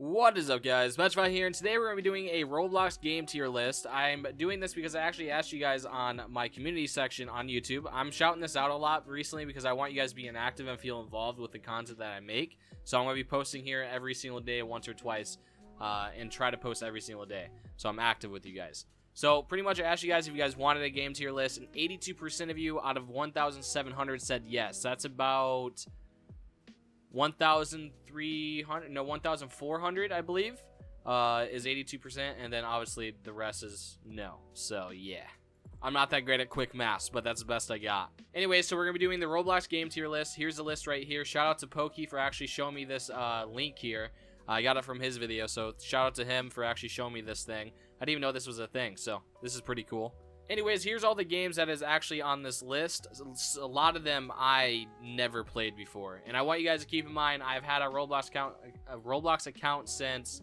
What is up, guys? PetriFyTV here, and today we're going to be doing a Roblox game tier list. I'm doing this because I actually asked you guys on my community section on YouTube. I'm shouting this out a lot recently because I want you guys to be active and feel involved with the content that I make. So I'm going to be posting here every single day, once or twice, and try to post every single day. So I'm active with you guys. So pretty much I asked you guys if you guys wanted a game tier list, and 82% of you out of 1,700 said yes. That's about 1,400, I believe, is 82%, and then obviously the rest is no. So yeah, I'm not that great at quick maths, but that's the best I got. Anyway, so we're gonna be doing the Roblox game tier list. Here's the list right here. Shout out to Pokey for actually showing me this link here. I got it from his video, so shout out to him for actually showing me this thing. I didn't even know this was a thing, so this is pretty cool. Anyways, here's all the games that is actually on this list. A lot of them I never played before, and I want you guys to keep in mind I've had a Roblox account since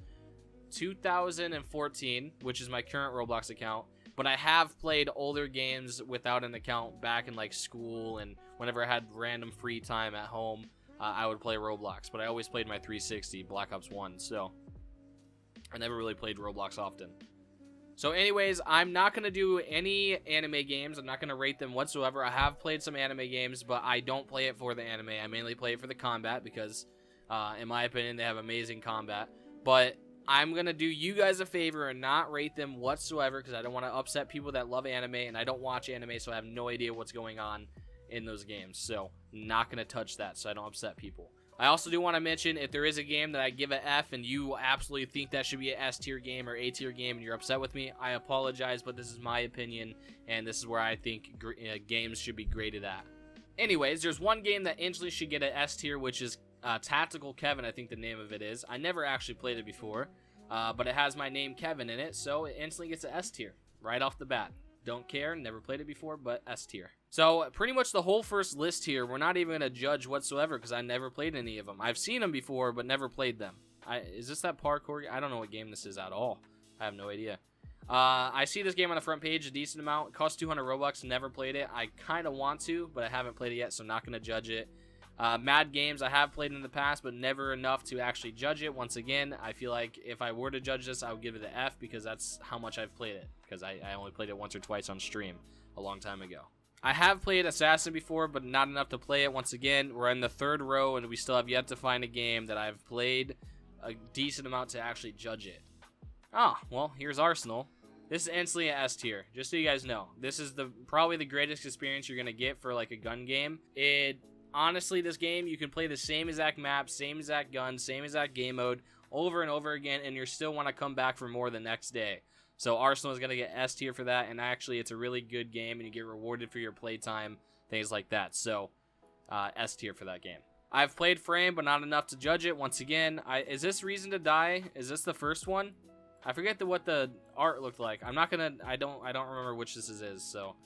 2014, which is my current Roblox account. But I have played older games without an account back in like school, and whenever I had random free time at home, I would play Roblox. But I always played my 360 Black Ops 1, so I never really played Roblox often. So anyways, I'm not going to do any anime games. I'm not going to rate them whatsoever. I have played some anime games, but I don't play it for the anime. I mainly play it for the combat because, in my opinion, they have amazing combat. But I'm going to do you guys a favor and not rate them whatsoever because I don't want to upset people that love anime, and I don't watch anime, so I have no idea what's going on in those games. So not going to touch that so I don't upset people. I also do want to mention, if there is a game that I give an F and you absolutely think that should be an S tier game or A tier game and you're upset with me, I apologize, but this is my opinion, and this is where I think games should be graded at. Anyways, there's one game that instantly should get an S tier, which is Tactical Kevin, I think the name of it is. I never actually played it before, but it has my name Kevin in it, so it instantly gets an S tier right off the bat. Don't care, never played it before, but S tier. So pretty much the whole first list here, we're not even going to judge whatsoever because I never played any of them. I've seen them before, but never played them. Is this that parkour? I don't know what game this is at all. I have no idea. I see this game on the front page a decent amount. It costs 200 Robux. Never played it. I kind of want to, but I haven't played it yet, so I'm not going to judge it. Mad Games, I have played in the past, but never enough to actually judge it. Once again, I feel like if I were to judge this, I would give it an F because that's how much I've played it. Because I only played it once or twice on stream a long time ago. I have played Assassin before, but not enough to play it. Once again, we're in the third row, and we still have yet to find a game that I've played a decent amount to actually judge it. Oh, well, here's Arsenal. This is instantly an S tier, just so you guys know. This is probably the greatest experience you're going to get for like a gun game. Honestly, this game, you can play the same exact map, same exact gun, same exact game mode over and over again, and you still want to come back for more the next day. So Arsenal is going to get S tier for that, and actually it's a really good game, and you get rewarded for your playtime, things like that. So S tier for that game. I've played Frame, but not enough to judge it. Once again, is this Reason to Die? Is this the first one? I forget what the art looked like. I'm not gonna. I don't remember which this is. So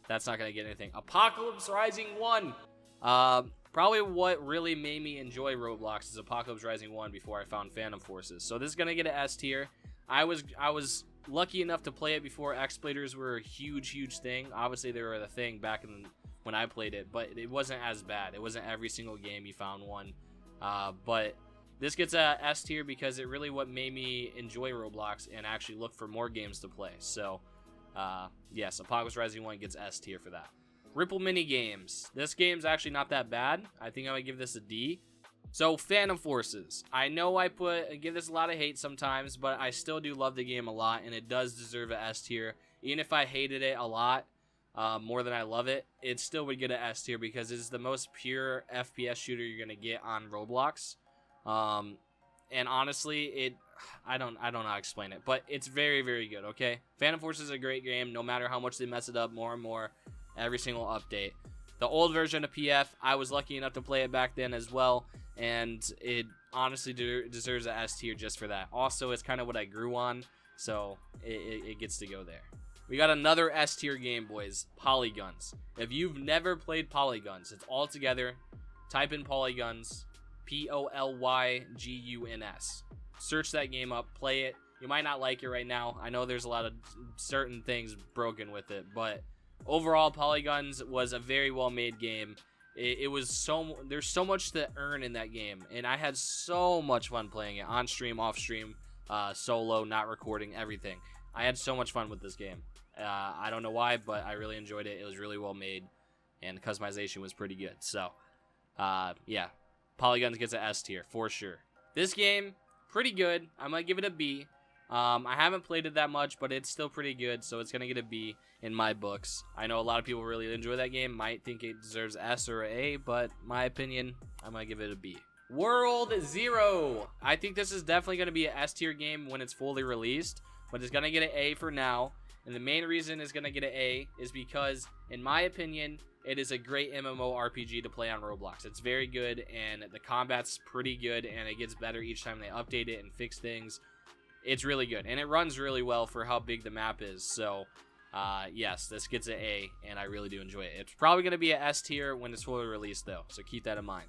that's not gonna get anything. Apocalypse Rising 1. Probably what really made me enjoy Roblox is Apocalypse Rising 1 before I found Phantom Forces. So this is gonna get an S tier. I was lucky enough to play it before Exploiters were a huge thing. Obviously they were the thing back when I played it, but it wasn't as bad. It wasn't every single game you found one. But this gets a S tier because it really what made me enjoy Roblox and actually look for more games to play. So yes, Apocalypse Rising 1 gets S tier for that. Ripple Minigames. This game's actually not that bad. I think I would give this a D. So, Phantom Forces. I know I give this a lot of hate sometimes, but I still do love the game a lot, and it does deserve an S tier. Even if I hated it a lot, more than I love it, it still would get an S tier because it's the most pure FPS shooter you're going to get on Roblox. And honestly, I don't know how to explain it, but it's very good, okay? Phantom Forces is a great game, no matter how much they mess it up more and more, every single update. The old version of PF, I was lucky enough to play it back then as well, and it honestly deserves an S tier just for that. Also, it's kind of what I grew on, so it gets to go there. We got another S tier game, boys. Polygons. If you've never played Polygons, it's all together. Type in Polygons, P-O-L-Y-G-U-N-S. Search that game up, play it. You might not like it right now. I know there's a lot of certain things broken with it, but overall, Polygons was a very well-made game, It was there's so much to earn in that game, and I had so much fun playing it on stream, off stream, solo, not recording, everything. I had so much fun with this game. I don't know why, but I really enjoyed it. It was really well made, and the customization was pretty good. So, yeah, Polyguns gets an S tier for sure. This game, pretty good. I might give it a B. I haven't played it that much, but it's still pretty good, so it's going to get a B in my books. I know a lot of people really enjoy that game, might think it deserves S or an A, but my opinion, I might give it a B. World Zero. I think this is definitely going to be an S tier game when it's fully released, but it's going to get an A for now. And the main reason it's going to get an A is because, in my opinion, it is a great MMORPG to play on Roblox. It's very good, and the combat's pretty good, and it gets better each time they update it and fix things. It's really good, and it runs really well for how big the map is. So, yes, this gets an A, and I really do enjoy it. It's probably going to be an S tier when it's fully released, though, so keep that in mind.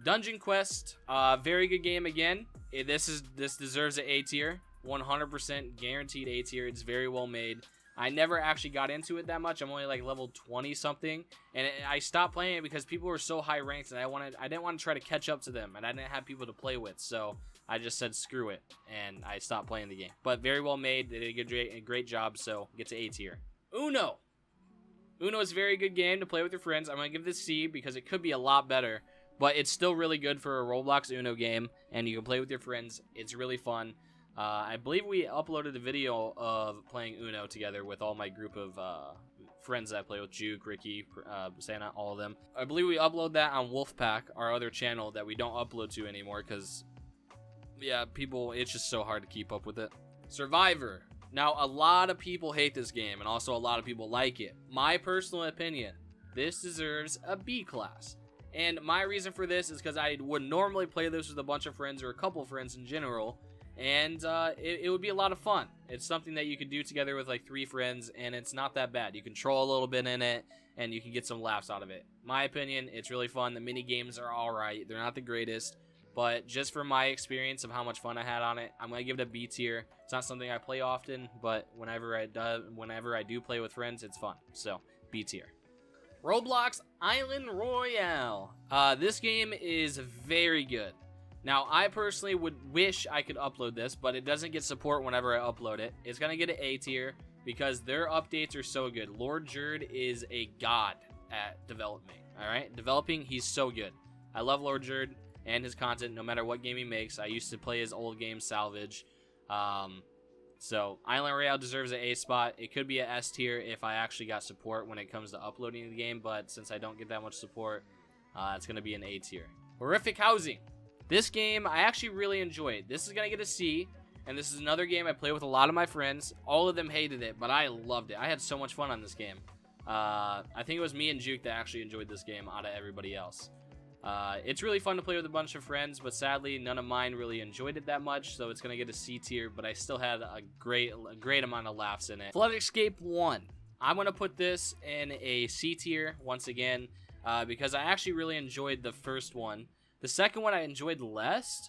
Dungeon Quest, very good game again. This deserves an A tier, 100% guaranteed A tier. It's very well made. I never actually got into it that much. I'm only like level 20 something, and I stopped playing it because people were so high ranked, and I didn't want to try to catch up to them, and I didn't have people to play with, so I just said screw it, and I stopped playing the game. But very well made. They did a great job, so get to A tier. Uno. Uno is a very good game to play with your friends. I'm going to give this C because it could be a lot better, but it's still really good for a Roblox Uno game, and you can play with your friends. It's really fun. I believe we uploaded a video of playing Uno together with all my group of friends that I play with, Juke, Ricky, Santa, all of them. I believe we upload that on Wolfpack, our other channel that we don't upload to anymore because, yeah, it's just so hard to keep up with it. Survivor. Now, a lot of people hate this game, and also a lot of people like it. My personal opinion, this deserves a B class. And my reason for this is because I would normally play this with a bunch of friends or a couple friends in general, and it would be a lot of fun. It's something that you could do together with like 3 friends, and it's not that bad. You can troll a little bit in it, and you can get some laughs out of it. My opinion, it's really fun. The mini games are alright. They're not the greatest, but just from my experience of how much fun I had on it, I'm going to give it a B tier. It's not something I play often, but whenever I do play with friends, it's fun. So, B tier. Roblox Island Royale. This game is very good. Now, I personally would wish I could upload this, but it doesn't get support whenever I upload it. It's going to get an A tier because their updates are so good. Lord Jerd is a god at developing, alright? Developing, he's so good. I love Lord Jerd and his content no matter what game he makes. I used to play his old game, Salvage. So, Island Royale deserves an A spot. It could be an S tier if I actually got support when it comes to uploading the game, but since I don't get that much support, it's going to be an A tier. Horrific Housing. This game, I actually really enjoyed. This is going to get a C, and this is another game I play with a lot of my friends. All of them hated it, but I loved it. I had so much fun on this game. I think it was me and Juke that actually enjoyed this game out of everybody else. It's really fun to play with a bunch of friends, but sadly, none of mine really enjoyed it that much, so it's going to get a C tier, but I still had a great amount of laughs in it. Flood Escape 1. I'm going to put this in a C tier once again, because I actually really enjoyed the first one. The second one I enjoyed less,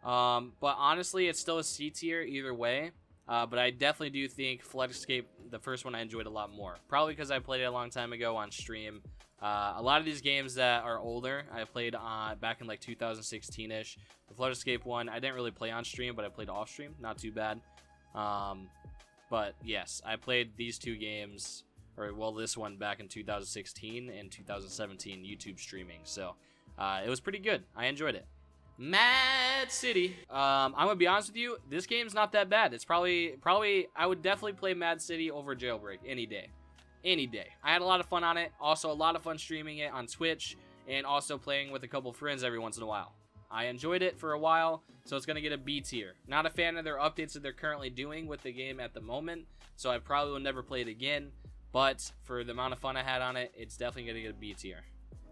but honestly, it's still a C tier either way. But I definitely do think Flood Escape, the first one, I enjoyed a lot more. Probably because I played it a long time ago on stream. A lot of these games that are older, I played back in like 2016-ish. The Flood Escape one, I didn't really play on stream, but I played off stream. Not too bad. But yes, I played these 2 games, or well, this one back in 2016 and 2017 YouTube streaming. So it was pretty good. I enjoyed it. Mad City. I'm gonna be honest with you, this game's not that bad. It's probably I would definitely play Mad City over Jailbreak any day. Any day. I had a lot of fun on it. Also, a lot of fun streaming it on Twitch, and also playing with a couple friends every once in a while. I enjoyed it for a while, so it's gonna get a B tier. Not a fan of their updates that they're currently doing with the game at the moment, so I probably will never play it again. But for the amount of fun I had on it, it's definitely gonna get a B tier.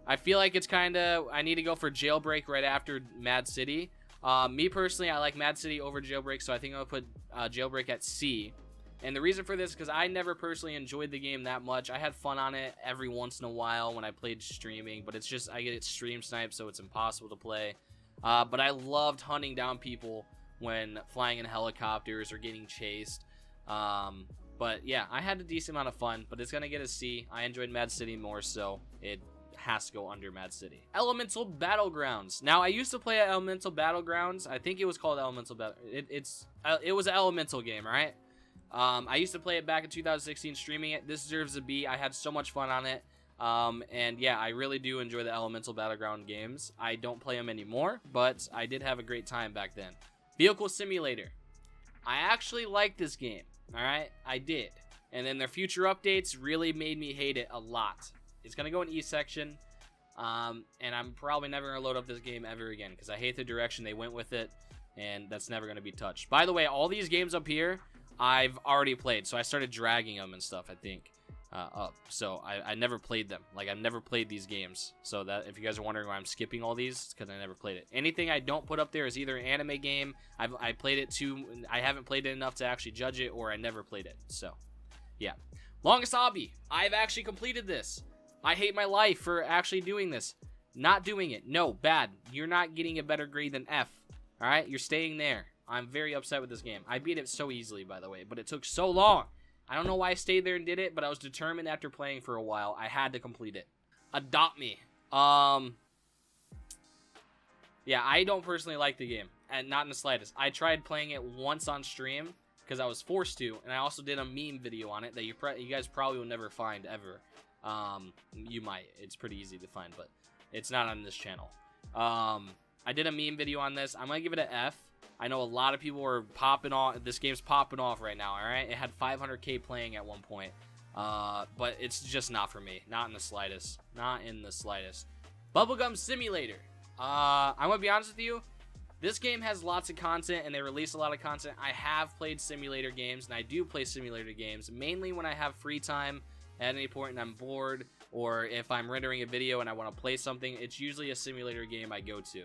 I feel like it's kind of, I need to go for Jailbreak right after Mad City. Me personally, I like Mad City over Jailbreak, so I think I'll put Jailbreak at C. And the reason for this is because I never personally enjoyed the game that much. I had fun on it every once in a while when I played streaming, but it's just, I get stream sniped, so it's impossible to play. But I loved hunting down people when flying in helicopters or getting chased. But yeah, I had a decent amount of fun, but it's going to get a C. I enjoyed Mad City more, so it has to go under Mad City. Elemental Battlegrounds. Now, I used to play at Elemental Battlegrounds. I think it was called Elemental it was an Elemental game, right? I used to play it back in 2016, streaming it. This deserves a B. I had so much fun on it. And yeah, I really do enjoy the Elemental Battleground games. I don't play them anymore, but I did have a great time back then. Vehicle Simulator. I actually liked this game, alright? I did. And then their future updates really made me hate it a lot. It's going to go in E section, and I'm probably never going to load up this game ever again, because I hate the direction they went with it, and that's never going to be touched. By the way, all these games up here, I've already played, so I started dragging them and stuff, I think. Up, so I never played them. Like, I've never played these games, so that if you guys are wondering why I'm skipping all these, it's because I never played it. Anything I don't put up there is either an anime game, I played it too, I haven't played it enough to actually judge it, or I never played it. So yeah. Longest hobby. I've actually completed this. I hate my life for actually doing this. Not doing it. No, bad. You're not getting a better grade than F. Alright, you're staying there. I'm very upset with this game. I beat it so easily, by the way, but it took so long. I don't know why I stayed there and did it, but I was determined after playing for a while. I had to complete it. Adopt Me. Yeah, I don't personally like the game, and not in the slightest. I tried playing it once on stream because I was forced to, and I also did a meme video on it that you guys probably will never find ever. You might. It's pretty easy to find, but it's not on this channel. I did a meme video on this. I'm gonna give it an F. I know a lot of people are popping off. This game's popping off right now, alright? It had 500k playing at one point. But it's just not for me. Not in the slightest. Not in the slightest. Bubblegum Simulator. I'm gonna be honest with you. This game has lots of content, and they release a lot of content. I have played simulator games, and I do play simulator games, mainly when I have free time at any point and I'm bored, or if I'm rendering a video and I want to play something. It's usually a simulator game I go to.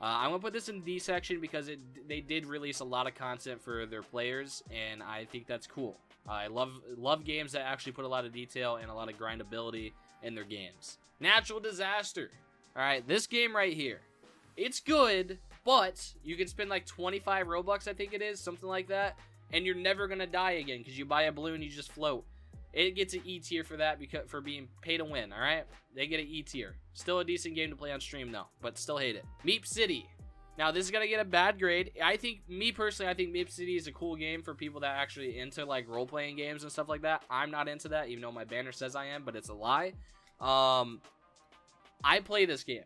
I'm going to put this in D section because they did release a lot of content for their players, and I think that's cool. I love games that actually put a lot of detail and a lot of grindability in their games. Natural Disaster. Alright, this game right here. It's good, but you can spend like 25 Robux, I think it is, something like that, and you're never going to die again because you buy a balloon, you just float. It gets an E tier for that, because for being pay to win, alright? They get an E tier. Still a decent game to play on stream, though, but still hate it. Miep City. Now, this is going to get a bad grade. Me personally, I think Miep City is a cool game for people that are actually into, like, role-playing games and stuff like that. I'm not into that, even though my banner says I am, but it's a lie. I play this game.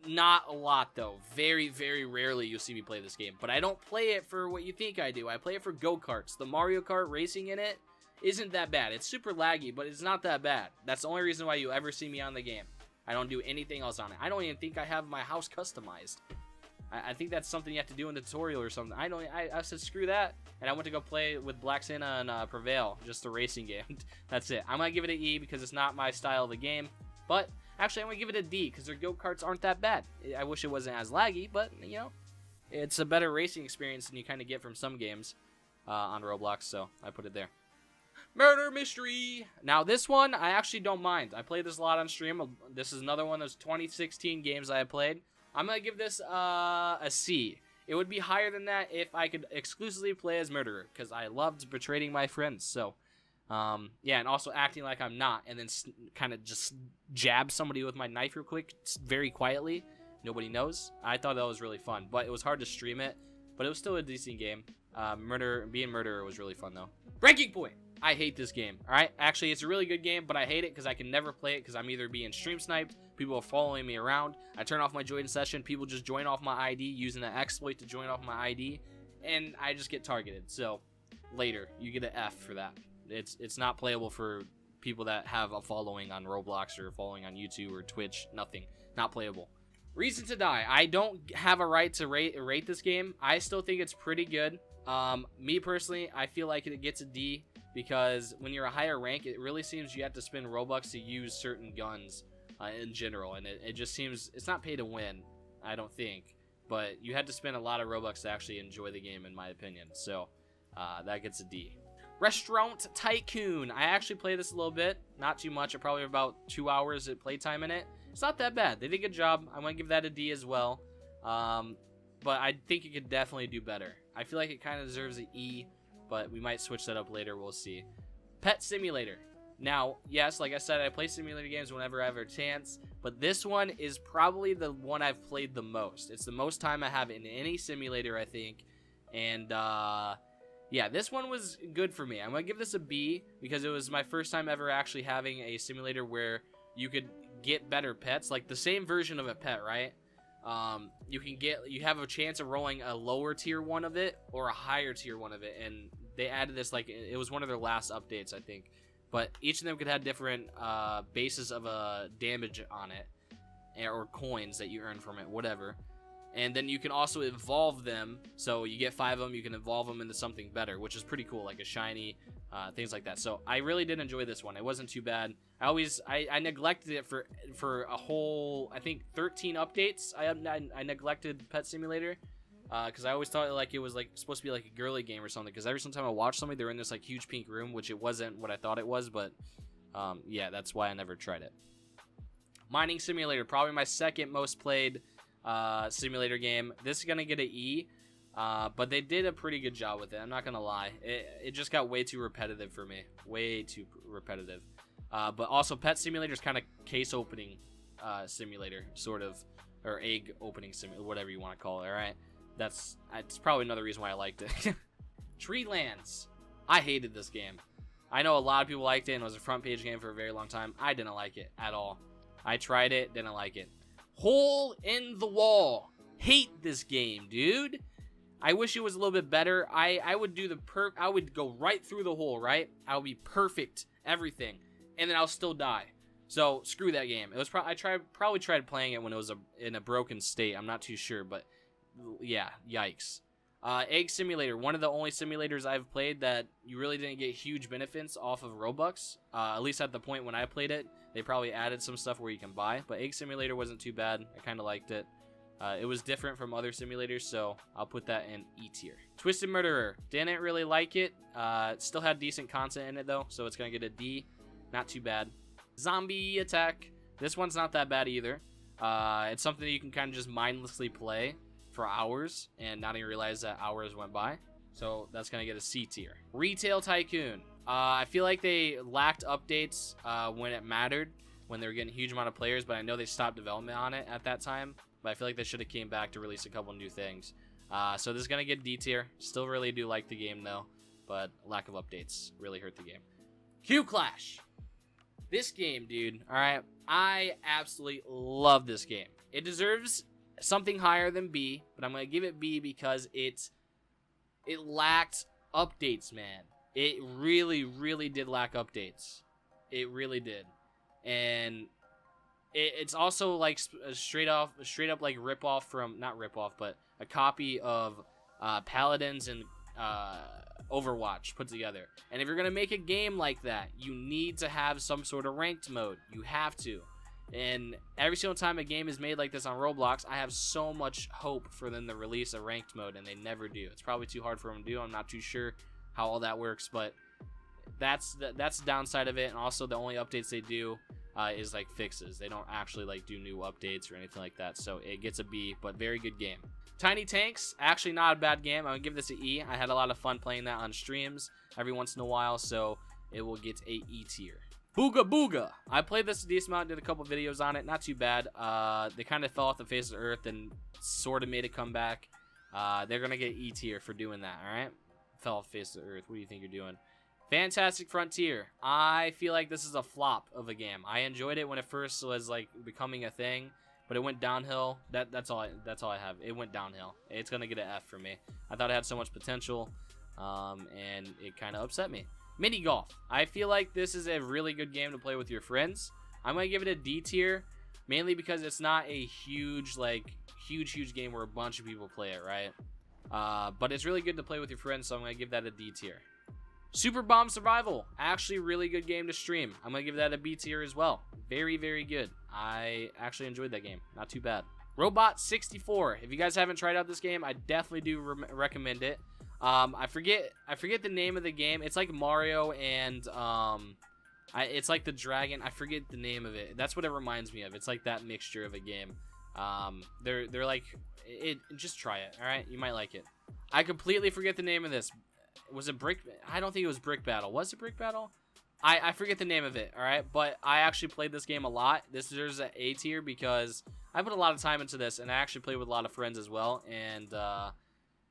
Not a lot, though. Very, very rarely you'll see me play this game. But I don't play it for what you think I do. I play it for go-karts. The Mario Kart racing in it isn't that bad. It's super laggy, but it's not that bad. That's the only reason why you ever see me on the game. I don't do anything else on it. I don't even think I have my house customized. I think that's something you have to do in the tutorial or something. I said screw that, and I went to go play with Black Santa and Prevail, just the racing game. That's it. I'm gonna give it an E because it's not my style of the game, but actually I'm gonna give it a D because their go-karts aren't that bad. I wish it wasn't as laggy, but you know, it's a better racing experience than you kind of get from some games on Roblox, so I put it there. Murder Mystery. Now this one I actually don't mind. I played this a lot on stream. This is another one of those 2016 games I played. I'm gonna give this a C. It would be higher than that if I could exclusively play as murderer, because I loved betraying my friends. So yeah, and also acting like I'm not, and then kind of just jab somebody with my knife real quick, very quietly. Nobody knows. I thought that was really fun, but it was hard to stream it. But it was still a decent game. Being murderer was really fun though. Breaking Point. I hate this game, alright? Actually, it's a really good game, but I hate it because I can never play it because I'm either being stream sniped, people are following me around, I turn off my join session, people just join off my ID using an exploit to join off my ID, and I just get targeted. So, later, you get an F for that. It's not playable for people that have a following on Roblox or following on YouTube or Twitch. Nothing. Not playable. Reason to Die. I don't have a right to rate this game. I still think it's pretty good. Me personally, I feel like it gets a D. Because when you're a higher rank, it really seems you have to spend Robux to use certain guns in general. And it just seems, it's not pay to win, I don't think. But you had to spend a lot of Robux to actually enjoy the game, in my opinion. So that gets a D. Restaurant Tycoon. I actually played this a little bit. Not too much. Probably about 2 hours of playtime in it. It's not that bad. They did a good job. I'm going to give that a D as well. But I think it could definitely do better. I feel like it kind of deserves an E. But we might switch that up later. We'll see. Pet Simulator. Now, yes, like I said, I play simulator games whenever I have a chance. but this one is probably the one I've played the most. It's the most time I have in any simulator, I think. And yeah, this one was good for me. I'm gonna give this a B because it was my first time ever actually having a simulator where you could get better pets, like the same version of a pet, right? You have a chance of rolling a lower tier one of it or a higher tier one of it, and they added this, like, it was one of their last updates, I think. But each of them could have different bases of damage on it, or coins that you earn from it, whatever. And then you can also evolve them, so you get 5 of them, you can evolve them into something better, which is pretty cool, like a shiny, things like that. So I really did enjoy this one. It wasn't too bad. I neglected it for a whole, I think, 13 updates. I neglected Pet Simulator because I always thought like it was like supposed to be like a girly game or something, because every single time I watched somebody, they were in this like huge pink room, which it wasn't what I thought it was. But yeah, that's why I never tried it. Mining Simulator, probably my second most played simulator game. This is gonna get an E, but they did a pretty good job with it. I'm not gonna lie, it just got way too repetitive for me, way too repetitive. But also Pet Simulator is kind of case opening simulator, sort of, or egg opening simulator, whatever you want to call it. All right, that's probably another reason why I liked it. Treelands, I hated this game. I know a lot of people liked it and it was a front page game for a very long time. I didn't like it at all. I tried it, didn't like it. Hole in the Wall, hate this game, dude. I wish it was a little bit better. I would do I would go right through the hole, right? I would be perfect, everything, and then I'll still die. So screw that game. It was probably tried playing it when it was in a broken state. I'm not too sure, but yeah, yikes. Egg Simulator, one of the only simulators I've played that you really didn't get huge benefits off of Robux. At least at the point when I played it. They probably added some stuff where you can buy, but Egg Simulator wasn't too bad. I kind of liked it. It was different from other simulators, so I'll put that in E tier. Twisted Murderer, didn't really like it. It still had decent content in it though, so it's gonna get a D. Not too bad. Zombie Attack, this one's not that bad either. It's something that you can kind of just mindlessly play for hours and not even realize that hours went by. So that's gonna get a C tier. Retail Tycoon. I feel like they lacked updates when it mattered, when they were getting a huge amount of players, but I know they stopped development on it at that time. But I feel like they should have came back to release a couple new things. So this is going to get D tier. Still really do like the game though, but lack of updates really hurt the game. Q Clash. This game, dude, alright, I absolutely love this game. It deserves something higher than B, but I'm going to give it B because it lacked updates, man. It really, really did lack updates. It really did. And it's also like a straight up like rip-off from, not rip-off, but a copy of Paladins and Overwatch put together. And if you're going to make a game like that, you need to have some sort of ranked mode. You have to. And every single time a game is made like this on Roblox, I have so much hope for them to release a ranked mode, and they never do. It's probably too hard for them to do. I'm not too sure how all that works, but that's the downside of it. And also the only updates they do is like fixes. They don't actually like do new updates or anything like that, so it gets a B, but very good game. Tiny Tanks, actually not a bad game. I'm gonna give this an E. I had a lot of fun playing that on streams every once in a while, so it will get a E tier. Booga Booga, I played this a decent amount, did a couple videos on it, not too bad. They kind of fell off the face of the earth and sort of made a comeback. They're gonna get E tier for doing that. All right, fell off the face of the earth. What do you think you're doing? Fantastic Frontier, I feel like this is a flop of a game. I enjoyed it when it first was like becoming a thing, but it went downhill. That's all I have. It went downhill. It's gonna get an F for me. I thought it had so much potential, and it kind of upset me. Minigolf, I feel like this is a really good game to play with your friends. I'm gonna give it a D tier, mainly because it's not a huge game where a bunch of people play it, right? But it's really good to play with your friends, so I'm gonna give that a D tier. Super Bomb Survival, actually really good game to stream. I'm gonna give that a B tier as well. Very, very good. I actually enjoyed that game. Not too bad. Robot 64. If you guys haven't tried out this game, I definitely do recommend it. I forget the name of the game. It's like Mario and it's like the dragon. I forget the name of it. That's what it reminds me of. It's like that mixture of a game. They're like it. Just try it. All right, you might like it. I completely forget the name of this. Was it Brick? I don't think it was Brick Battle. Was it Brick Battle? I forget the name of it, all right? But I actually played this game a lot. This deserves an A tier because I put a lot of time into this, and I actually played with a lot of friends as well. And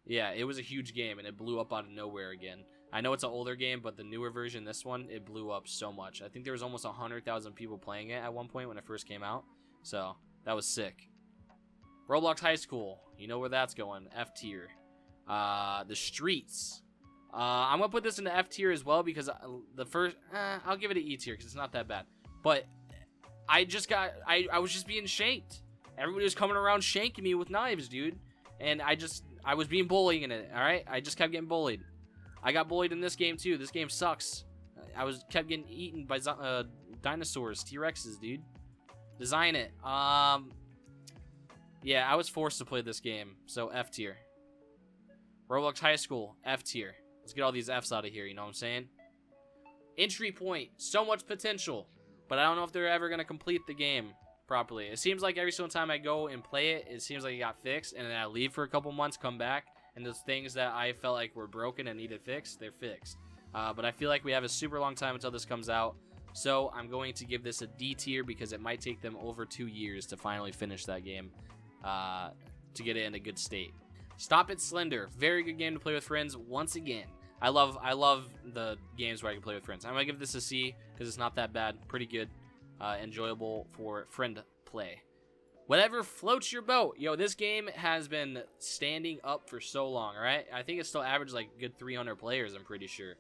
yeah, it was a huge game, and it blew up out of nowhere again. I know it's an older game, but the newer version, this one, it blew up so much. I think there was almost 100,000 people playing it at one point when it first came out. So that was sick. Roblox High School, you know where that's going. F tier. The Streets. I'm gonna put this in the F tier as well because the first, I'll give it an E tier because it's not that bad. But I was just being shanked. Everybody was coming around shanking me with knives, dude. And I was being bullied in it. All right, I just kept getting bullied. I got bullied in this game too. This game sucks. I kept getting eaten by dinosaurs, T-Rexes, dude. Design it. Yeah, I was forced to play this game, so F tier. Roblox High School, F tier. Let's get all these Fs out of here, you know what I'm saying? Entry point, so much potential, but I don't know if they're ever going to complete the game properly. It seems like every single time I go and play it, it seems like it got fixed, and then I leave for a couple months, come back, and those things that I felt like were broken and needed fixed, they're fixed. But I feel like we have a super long time until this comes out, so I'm going to give this a D tier because it might take them over 2 years to finally finish that game to get it in a good state. It Slender, very good game to play with friends. Once again, I love the games where I can play with friends. I'm gonna give this a C because it's not that bad, pretty good, enjoyable for friend play. Whatever floats your boat, yo. This game has been standing up for so long. All right, I think it's still averaged like good 300 players. I'm pretty sure.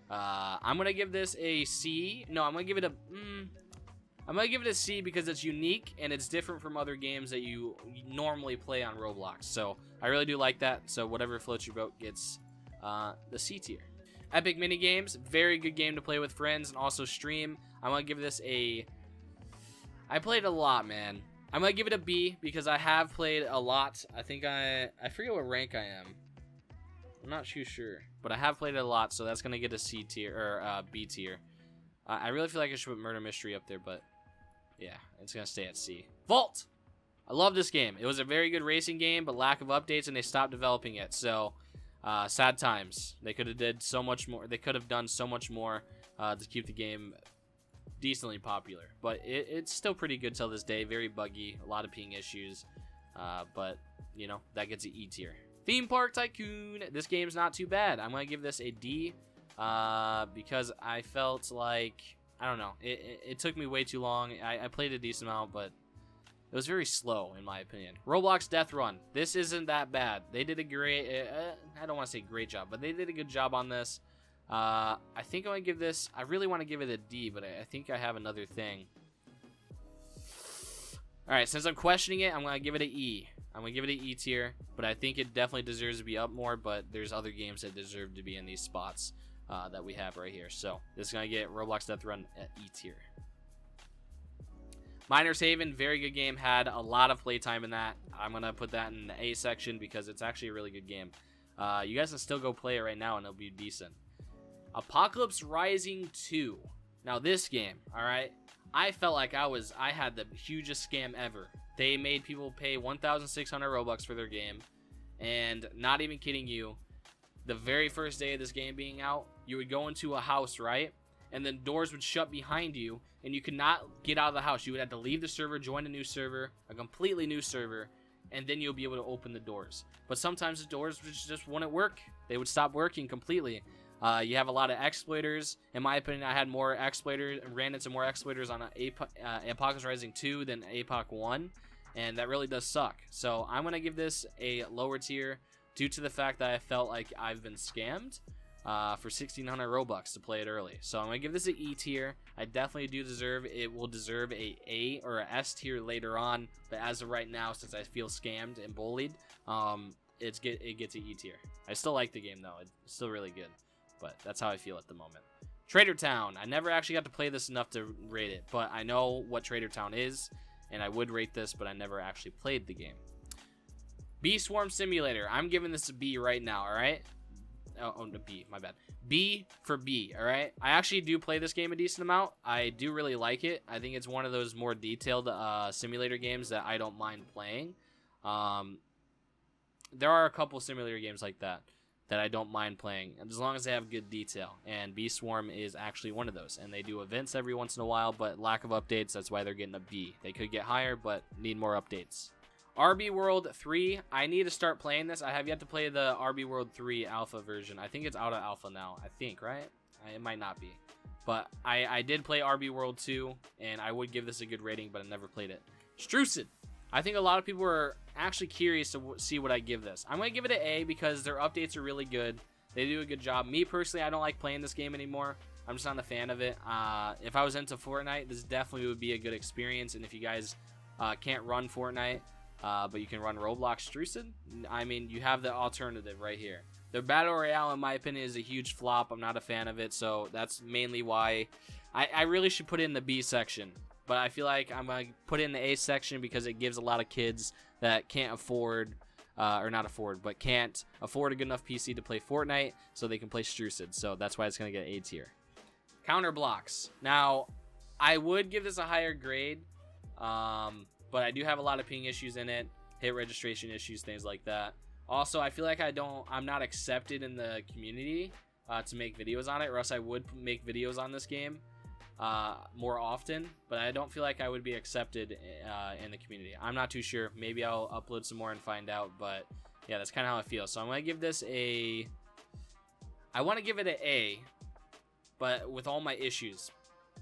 I'm gonna give this a C. No, I'm gonna give it a. I'm going to give it a C because it's unique and it's different from other games that you normally play on Roblox. So I really do like that. So whatever floats your boat gets the C tier. Epic Minigames, very good game to play with friends and also stream. I'm going to give this a... I played a lot, man. I'm going to give it a B because I have played a lot. I think I forget what rank I am. I'm not too sure. But I have played it a lot, so that's going to get a C tier or B tier. I really feel like I should put Murder Mystery up there, but... yeah, it's going to stay at C. Vault! I love this game. It was a very good racing game, but lack of updates, and they stopped developing it. So, sad times. They could have did so much more. They could have done so much more to keep the game decently popular. But it's still pretty good till this day. Very buggy. A lot of ping issues. But, you know, that gets an E tier. Theme Park Tycoon. This game's not too bad. I'm going to give this a D because I felt like... I don't know. It took me way too long. I played a decent amount, but it was very slow, in my opinion. Roblox Death Run. This isn't that bad. They did a great... I don't want to say great job, but they did a good job on this. I think I'm going to give this... I really want to give it a D, but I think I have another thing. Alright, since I'm questioning it, I'm going to give it an E. I'm going to give it an E tier, but I think it definitely deserves to be up more, but there's other games that deserve to be in these spots. That we have right here. So this is going to get Roblox Death Run at E tier. Miner's Haven, very good game. Had a lot of playtime in that. I'm going to put that in the A section because it's actually a really good game. You guys can still go play it right now and it'll be decent. Apocalypse Rising 2. Now this game, alright, I felt like I had the hugest scam ever. They made people pay 1,600 Robux for their game. And not even kidding you, the very first day of this game being out, you would go into a house, right? And then doors would shut behind you, and you could not get out of the house. You would have to leave the server, join a new server, a completely new server, and then you'll be able to open the doors. But sometimes the doors just wouldn't work. They would stop working completely. You have a lot of exploiters. In my opinion, I had more exploiters, ran into more exploiters on Apocalypse Rising 2 than Apoc 1, and that really does suck. So I'm going to give this a lower tier, due to the fact that I felt like I've been scammed for 1,600 Robux to play it early. So I'm going to give this an E tier. I definitely do deserve, it will deserve a or a S tier later on. But as of right now, since I feel scammed and bullied, it gets an E tier. I still like the game though. It's still really good. But that's how I feel at the moment. Trader Town. I never actually got to play this enough to rate it. But I know what Trader Town is. And I would rate this, but I never actually played the game. Bee Swarm Simulator. I'm giving this a B right now, alright? Oh, no, B, my bad. B for B, alright? I actually do play this game a decent amount. I do really like it. I think it's one of those more detailed simulator games that I don't mind playing. There are a couple simulator games like that that I don't mind playing, as long as they have good detail. And Bee Swarm is actually one of those. And they do events every once in a while, but lack of updates, that's why they're getting a B. They could get higher, but need more updates. RB World 3, I need to start playing this. I have yet to play the RB World 3 alpha version. I think it's out of alpha now, I think, right? It might not be. But I did play RB World 2, and I would give this a good rating, but I never played it. Strucid. I think a lot of people are actually curious to see what I give this. I'm going to give it an A because their updates are really good. They do a good job. Me, personally, I don't like playing this game anymore. I'm just not a fan of it. If I was into Fortnite, this definitely would be a good experience. And if you guys can't run Fortnite, but you can run Roblox Strucid, I mean, you have the alternative right here. The Battle Royale, in my opinion, is a huge flop. I'm not a fan of it, so that's mainly why I really should put it in the B section. But I feel like I'm going to put it in the A section because it gives a lot of kids that can't afford, or not afford, but can't afford a good enough PC to play Fortnite, so they can play Strucid. So that's why it's going to get A tier. Counter blocks. Now, I would give this a higher grade, but I do have a lot of ping issues in it, hit registration issues, things like that. Also, I feel like I'm not accepted in the community to make videos on it, or else I would make videos on this game more often, but I don't feel like I would be accepted in the community. I'm not too sure. Maybe I'll upload some more and find out, but yeah, that's kind of how I feel. So I'm going to give this I want to give it an A, but with all my issues.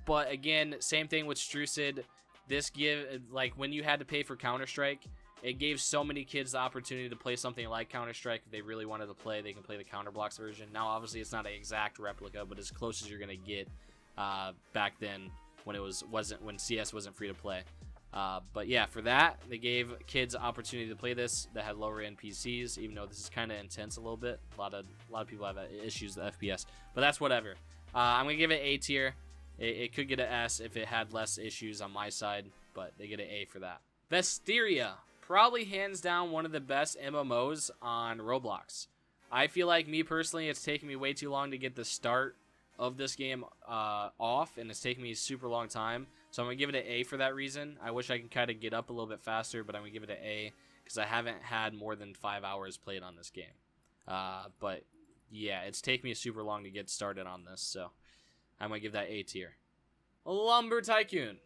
But again, same thing with Strucid. This like when you had to pay for Counter-Strike, it gave so many kids the opportunity to play something like Counter-Strike. If they really wanted to play, they can play the Counter Blocks version. Now, obviously, it's not an exact replica, but as close as you're going to get back then when when CS wasn't free to play. But yeah, for that, they gave kids the opportunity to play this that had lower end PCs, even though this is kind of intense a little bit. A lot of people have issues with FPS, but that's whatever. I'm gonna give it A tier. It could get an S if it had less issues on my side, but they get an A for that. Vestiria, probably hands down one of the best MMOs on Roblox. I feel like, me personally, it's taken me way too long to get the start of this game off, and it's taken me a super long time, so I'm gonna give it an A for that reason. I wish I could kind of get up a little bit faster, but I'm gonna give it an A because I haven't had more than 5 hours played on this game. But yeah, it's taken me super long to get started on this, so I'm gonna give that A tier. Lumber Tycoon.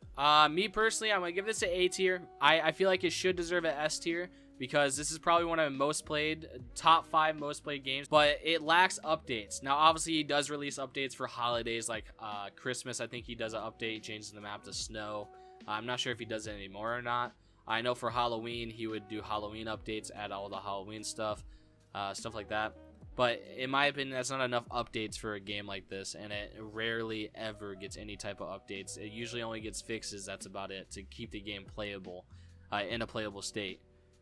Me personally, I'm gonna give this an A tier. I feel like it should deserve an S tier because this is probably one of the most played, top 5 most played games, but it lacks updates. Now, obviously, he does release updates for holidays like Christmas. I think he does an update, changes the map to snow. I'm not sure if he does it anymore or not. I know for Halloween, he would do Halloween updates, add all the Halloween stuff like that. But in my opinion, that's not enough updates for a game like this, and it rarely ever gets any type of updates. It usually only gets fixes, that's about it, to keep the game playable, in a playable state.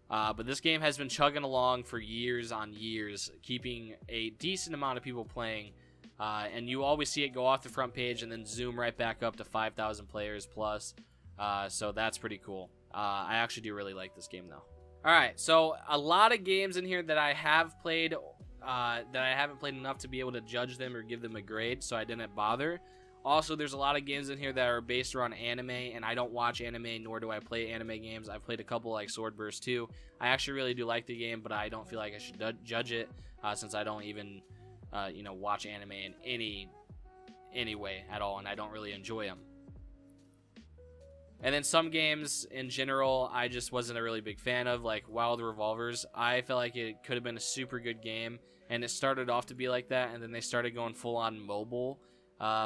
But this game has been chugging along for years on years, keeping a decent amount of people playing, and you always see it go off the front page and then zoom right back up to 5,000 players plus, so that's pretty cool. I actually do really like this game, though. Alright, so a lot of games in here that I have played that I haven't played enough to be able to judge them or give them a grade, so I didn't bother. Also, there's a lot of games in here that are based around anime, and I don't watch anime, nor do I play anime games. I've played a couple like Swordburst 2. I actually really do like the game, but I don't feel like I should judge it, since I don't even, watch anime in any way at all, and I don't really enjoy them. And then some games in general, I just wasn't a really big fan of, like Wild Revolvers. I felt like it could have been a super good game, and it started off to be like that, and then they started going full on mobile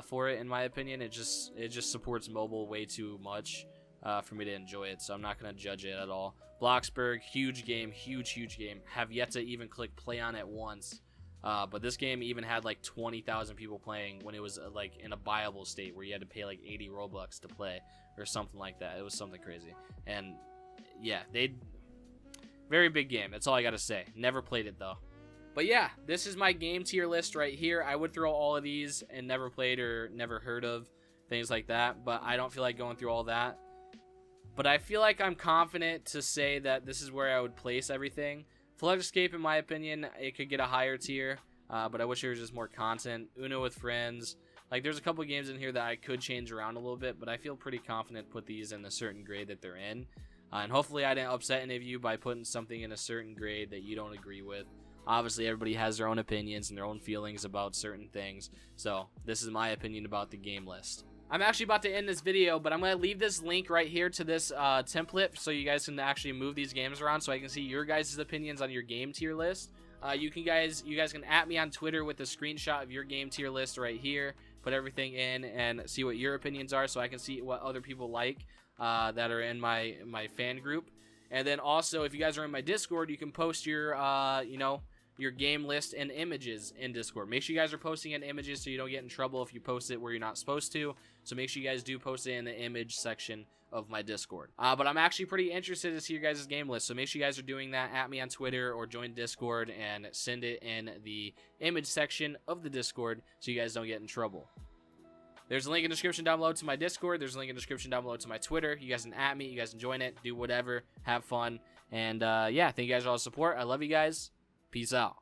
for it. In my opinion, it just supports mobile way too much for me to enjoy it, so I'm not gonna judge it at all. Blocksberg, huge game. Have yet to even click play on it once, but this game even had like 20,000 people playing when it was like in a buyable state where you had to pay like 80 Robux to play or something like that. It was something crazy, and yeah, very big game. That's all I gotta say. Never played it though. But yeah, this is my game tier list right here. I would throw all of these and never played or never heard of, things like that, but I don't feel like going through all that. But I feel like I'm confident to say that this is where I would place everything. Flood Escape, in my opinion, it could get a higher tier, but I wish there was just more content. Uno with Friends. Like, there's a couple games in here that I could change around a little bit, but I feel pretty confident to put these in a certain grade that they're in. And hopefully I didn't upset any of you by putting something in a certain grade that you don't agree with. Obviously, everybody has their own opinions and their own feelings about certain things. So this is my opinion about the game list. I'm actually about to end this video, but I'm going to leave this link right here to this template so you guys can actually move these games around so I can see your guys' opinions on your game tier list. You guys can @ me on Twitter with a screenshot of your game tier list right here. Put everything in and see what your opinions are so I can see what other people like that are in my fan group. And then also, if you guys are in my Discord, you can post your your game list and images in Discord. Make sure you guys are posting in images so you don't get in trouble if you post it where you're not supposed to. So make sure you guys do post it in the image section of my Discord. But I'm actually pretty interested to see your guys' game list. So make sure you guys are doing that. @ me on Twitter or join Discord and send it in the image section of the Discord so you guys don't get in trouble. There's a link in the description down below to my Discord. There's a link in the description down below to my Twitter. You guys can @ me. You guys can join it. Do whatever. Have fun. And yeah, thank you guys for all the support. I love you guys. Peace out.